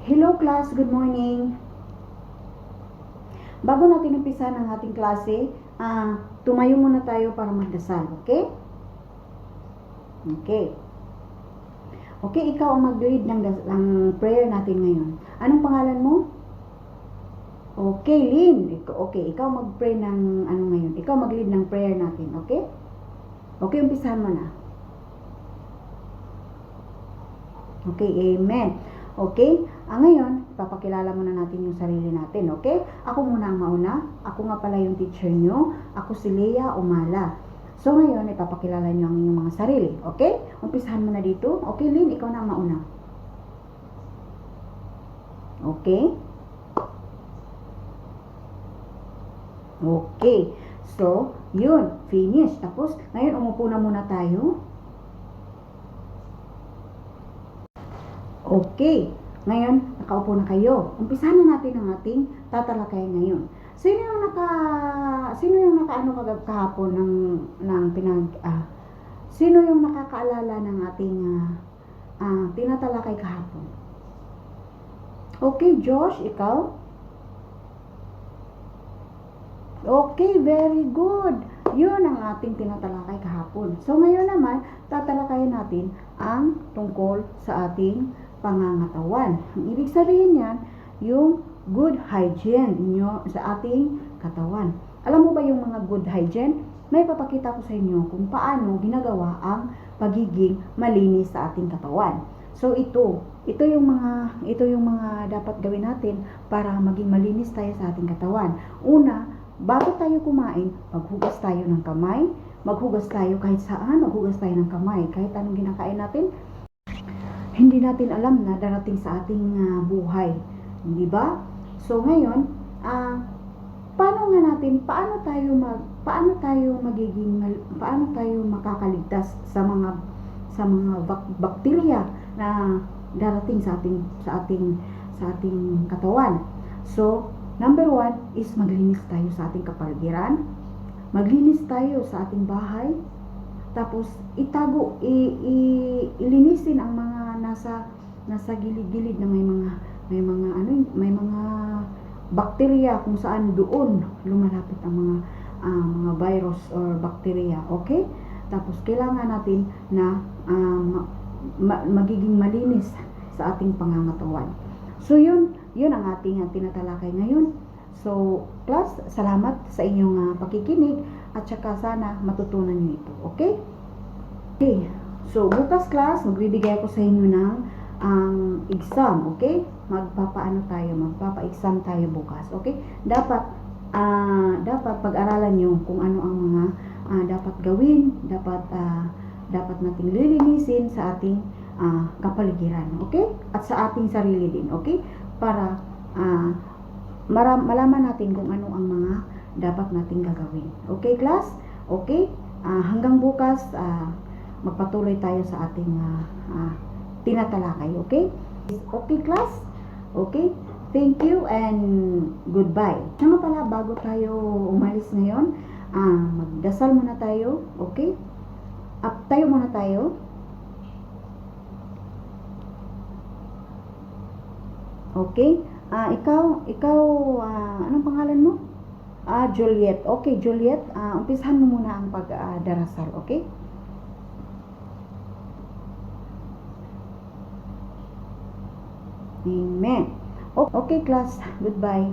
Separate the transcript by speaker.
Speaker 1: Hello class, good morning. Bago natin umpisa ng ating klase, tumayo muna tayo para magdasal, okay? Okay. Okay, ikaw ang mag-lead ng prayer natin ngayon. Anong pangalan mo? Okay, Lynn. Okay, ikaw mag-pray ng ngayon. Ikaw mag-lead ng prayer natin, okay? Okay, umpisahan mo na. Okay, amen. Okay, ngayon, papakilala muna natin yung sarili natin, okay? Ako muna ang mauna. Ako nga pala yung teacher nyo. Ako si Leah Umala. So, ngayon, ipapakilala nyo ang inyong mga sarili, okay? Umpisahan mo na dito. Okay, Lynn, ikaw na ang mauna. Okay? Okay. So, yun. Finish. Tapos, ngayon, umupo na muna tayo. Okay. Ngayon, nakaupo na kayo. Umpisahan na natin ang ating tatalakayan ngayon. Sino yung nakaano kahapon sino yung nakakaalala ng ating tinatalakay kahapon? Okay, Josh, ikaw? Okay, very good. Yun ang ating tinatalakay kahapon. So, ngayon naman, tatalakayin natin ang tungkol sa ating pangangatawan. Ang ibig sabihin yan, yung good hygiene nyo sa ating katawan. Alam mo ba yung mga good hygiene? May papakita ko sa inyo kung paano ginagawa ang pagiging malinis sa ating katawan. So ito yung mga dapat gawin natin para maging malinis tayo sa ating katawan. Una, bago tayo kumain, maghugas tayo ng kamay. Maghugas tayo kahit saan, maghugas tayo ng kamay. Kahit anong ginakain natin, hindi natin alam na darating sa ating buhay. Di ba? So ngayon, paano tayo makakaligtas sa mga bakterya na darating sa ating katawan. So, number 1 is maglinis tayo sa ating kapaligiran. Maglinis tayo sa ating bahay. Tapos ilinisin ang mga nasa gilid-gilid na may mga bakterya kung saan doon lumalapit ang mga virus or bakterya, okay? Tapos kailangan natin na magiging malinis sa ating pangangatawan. So yun ang ating tinatalakay ngayon. So, class, salamat sa inyong pakikinig at saka sana matutunan niyo ito, okay? Okay. So, bukas class, magbibigay ako sa inyo ng exam, okay? Magpapa-exam tayo bukas, okay? Dapat pag-aralan nyo kung ano ang mga dapat gawin, dapat nating lilinisin sa ating kapaligiran, okay? At sa ating sarili din, okay? Para malaman natin kung ano ang mga dapat nating gagawin. Okay, class? Okay? Hanggang bukas, magpatuloy tayo sa ating tinatalakay, okay? Okay, class? Okay? Thank you and goodbye. Nga pala, bago tayo umalis ngayon, magdasal muna tayo, okay? Tayo muna tayo. Okay? Ikaw, anong pangalan mo? Juliet. Okay, Juliet, umpisahan mo muna ang pagdarasal, okay? Amen. Okay, class. Goodbye.